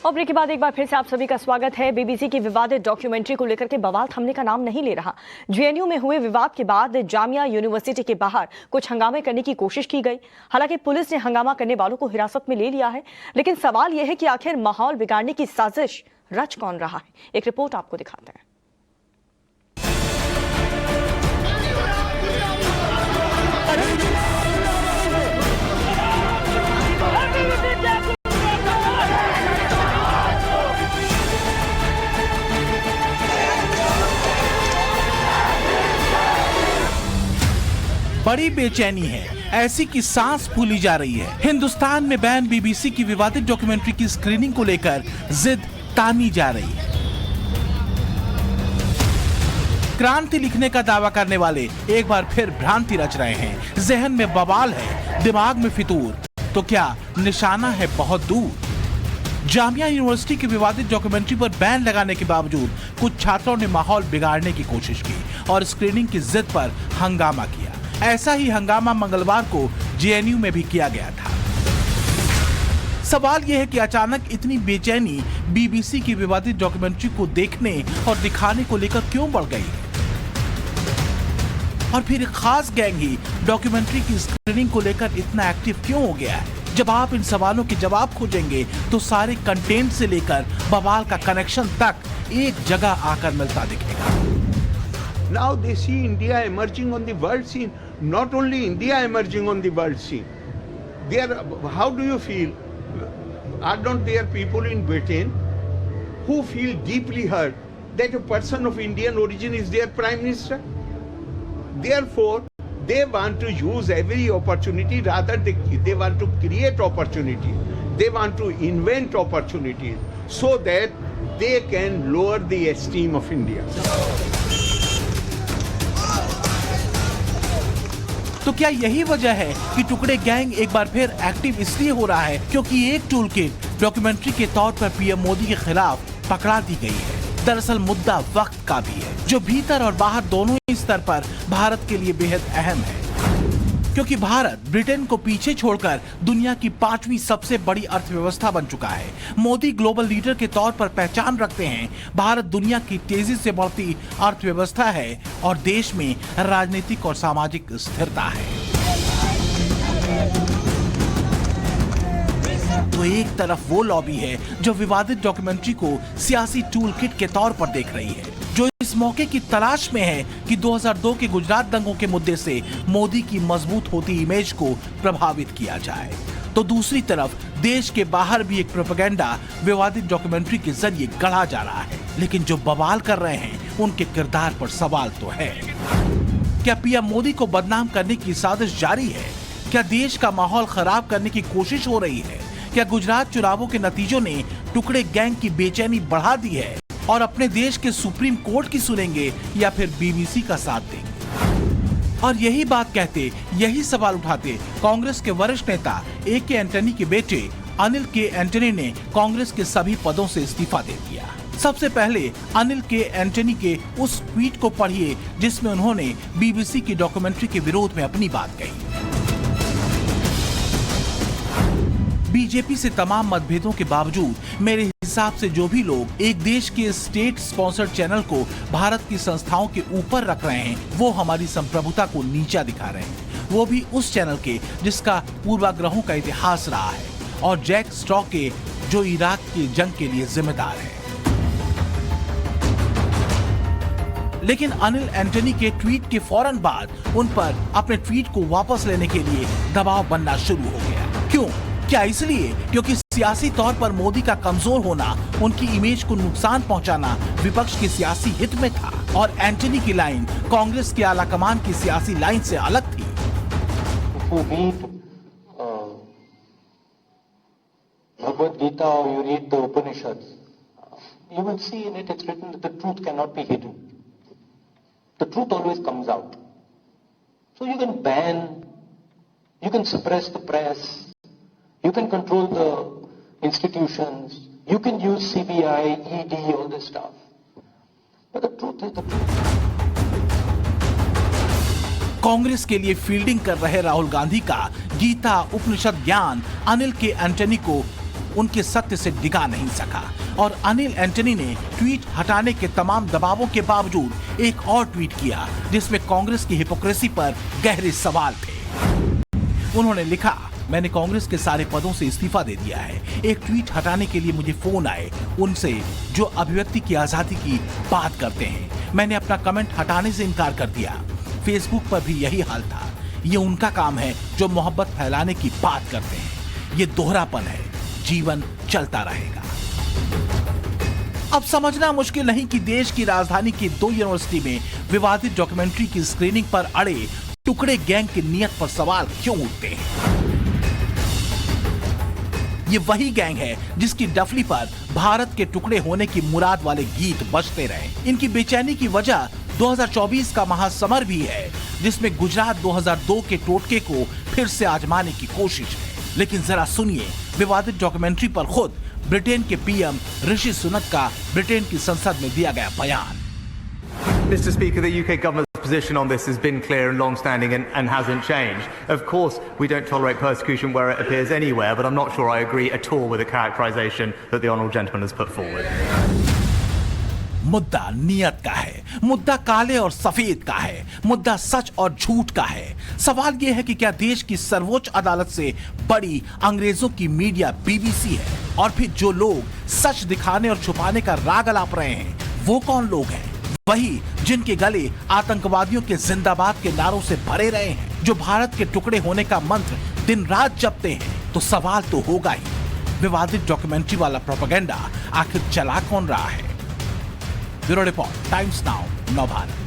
और ब्रेक के बाद एक बार फिर से आप सभी का स्वागत है। बीबीसी की विवादित डॉक्यूमेंट्री को लेकर के बवाल थमने का नाम नहीं ले रहा। जेएनयू में हुए विवाद के बाद जामिया यूनिवर्सिटी के बाहर कुछ हंगामे करने की कोशिश की गई। हालांकि पुलिस ने हंगामा करने वालों को हिरासत में ले लिया है, लेकिन सवाल यह है कि आखिर माहौल बिगाड़ने की साजिश रच कौन रहा है। एक रिपोर्ट आपको दिखाते हैं। बड़ी बेचैनी है, ऐसी की सांस फूली जा रही है। हिंदुस्तान में बैन बीबीसी की विवादित डॉक्यूमेंट्री की स्क्रीनिंग को लेकर जिद तानी जा रही है। क्रांति लिखने का दावा करने वाले एक बार फिर भ्रांति रच रहे हैं। जहन में बवाल है, दिमाग में फितूर, तो क्या निशाना है बहुत दूर। जामिया यूनिवर्सिटी की विवादित डॉक्यूमेंट्री पर बैन लगाने के बावजूद कुछ छात्रों ने माहौल बिगाड़ने की कोशिश की और स्क्रीनिंग की जिद पर हंगामा किया। ऐसा ही हंगामा मंगलवार को जेएनयू में भी किया गया था। सवाल यह है कि अचानक इतनी बेचैनी बीबीसी की विवादित डॉक्यूमेंट्री को देखने और दिखाने को लेकर क्यों बढ़ गई है, और फिर एक खास गैंग ही डॉक्यूमेंट्री की स्क्रीनिंग को लेकर इतना एक्टिव क्यों हो गया है। जब आप इन सवालों के जवाब खोजेंगे तो सारे कंटेंट से लेकर बवाल का कनेक्शन तक एक जगह आकर मिलता दिखेगा। Now they see India emerging on the world scene. Not only India emerging on the world scene. How do you feel? Aren't there people in Britain who feel deeply hurt that a person of Indian origin is their prime minister? Therefore, they want to use every opportunity. Rather, they want to create opportunity. They want to invent opportunities so that they can lower the esteem of India. तो क्या यही वजह है कि टुकड़े gang एक बार फिर active इसलिए हो रहा है क्योंकि एक टूल किट डॉक्यूमेंट्री के तौर पर पीएम मोदी के खिलाफ पकड़ा दी गई है। दरअसल मुद्दा वक्त का भी है, जो भीतर और बाहर दोनों ही स्तर पर भारत के लिए बेहद अहम है, क्योंकि भारत ब्रिटेन को पीछे छोड़कर दुनिया की 5वीं सबसे बड़ी अर्थव्यवस्था बन चुका है। मोदी ग्लोबल लीडर के तौर पर पहचान रखते हैं। भारत दुनिया की तेजी से बढ़ती अर्थव्यवस्था है और देश में राजनीतिक और सामाजिक स्थिरता है। तो एक तरफ वो लॉबी है जो विवादित डॉक्यूमेंट्री को सियासी टूल किट के तौर पर देख रही है, जो इस मौके की तलाश में है कि 2002 के गुजरात दंगों के मुद्दे से मोदी की मजबूत होती इमेज को प्रभावित किया जाए। तो दूसरी तरफ देश के बाहर भी एक प्रोपेगेंडा विवादित डॉक्यूमेंट्री के जरिए गढ़ा जा रहा है। लेकिन जो बवाल कर रहे हैं उनके किरदार पर सवाल तो है। क्या पीएम मोदी को बदनाम करने की साजिश जारी है? क्या देश का माहौल खराब करने की कोशिश हो रही है? क्या गुजरात चुनावों के नतीजों ने टुकड़े गैंग की बेचैनी बढ़ा दी है और अपने देश के सुप्रीम कोर्ट की सुनेंगे या फिर बीबीसी का साथ देंगे? और यही बात कहते, यही सवाल उठाते कांग्रेस के वरिष्ठ नेता ए.के. एंटनी के बेटे अनिल के. एंटनी ने कांग्रेस के सभी पदों से इस्तीफा दे दिया। सबसे पहले अनिल के. एंटनी के उस ट्वीट को पढ़िए जिसमें उन्होंने बीबीसी की डॉक्यूमेंट्री के विरोध में अपनी बात कही। बीजेपी से तमाम मतभेदों के बावजूद मेरे हिसाब से जो भी लोग एक देश के स्टेट स्पॉन्सर्ड चैनल को भारत की संस्थाओं के ऊपर रख रहे हैं, वो हमारी संप्रभुता को नीचा दिखा रहे हैं। वो भी उस चैनल के जिसका पूर्वाग्रहों का इतिहास रहा है, और जैक स्ट्रॉ के जो इराक की जंग के लिए जिम्मेदार है। लेकिन अनिल एंटनी के ट्वीट के फौरन बाद उन पर अपने ट्वीट को वापस लेने के लिए दबाव बनना शुरू हो गया। क्यों? क्या इसलिए क्योंकि सियासी तौर पर मोदी का कमजोर होना, उनकी इमेज को नुकसान पहुंचाना विपक्ष के सियासी हित में था, और एंटनी की लाइन कांग्रेस के आलाकमान की सियासी लाइन से अलग थी। Bhagavad Gita, or you read the Upanishads, you will see in it it's written that the truth cannot be hidden. The truth always comes out. So you can ban, you can suppress the press, you can control the institutions, you can use CBI, ED, all this stuff. But the truth is the truth. Congress के लिए fielding कर रहे राहुल गांधी का गीता उपनिषद ज्ञान अनिल के. Antony को उनके सत्य से डिगा नहीं सका और अनिल एंटनी ने ट्वीट हटाने के तमाम दबावों के बावजूद एक और ट्वीट किया जिसमें कांग्रेस की हिपोक्रेसी पर गहरे सवाल थे। उन्होंने लिखा, मैंने कांग्रेस के सारे पदों से इस्तीफा दे दिया है। एक ट्वीट हटाने के लिए मुझे फोन आए उनसे जो अभिव्यक्ति की आजादी की बात करते हैं। मैंने अपना कमेंट हटाने से इनकार कर दिया। फेसबुक पर भी यही हाल था। ये उनका काम है जो मोहब्बत फैलाने की बात करते हैं। ये दोहरापन है, जीवन चलता रहेगा। अब समझना मुश्किल नहीं कि देश की राजधानी की 2 यूनिवर्सिटी में विवादित डॉक्यूमेंट्री की स्क्रीनिंग पर अड़े टुकड़े गैंग की नियत पर सवाल क्यों उठते हैं। ये वही गैंग है जिसकी डफली पर भारत के टुकड़े होने की मुराद वाले गीत बजते रहे। इनकी बेचैनी की वजह 2024 का महासमर भी है जिसमें गुजरात 2002 के टोटके को फिर से आजमाने की कोशिश है। लेकिन जरा सुनिए विवादित डॉक्यूमेंट्री पर खुद ब्रिटेन के पीएम ऋषि सुनक का ब्रिटेन की संसद में दिया गया बयान। Mr. Speaker, the UK government's position on this has been clear and long-standing and hasn't changed. Of course, we don't tolerate persecution where it appears anywhere, but I'm not sure I agree at all with the characterization that the honourable gentleman has put forward. मुद्दा नियत का है, मुद्दा काले और सफेद का है, मुद्दा सच और झूठ का है। सवाल यह है कि क्या देश की सर्वोच्च अदालत से बड़ी अंग्रेजों की मीडिया BBC है? और फिर जो लोग सच दिखाने और छुपाने का राग अलाप रहे हैं वो कौन लोग हैं? वही जिनके गले आतंकवादियों के जिंदाबाद के नारों से भरे रहे हैं, जो भारत के टुकड़े होने का मंत्र दिन रात जपते हैं। तो सवाल तो होगा ही, विवादित डॉक्यूमेंट्री वाला प्रोपेगेंडा आखिर चला कौन रहा है? Bureau report, times now, Navbharat.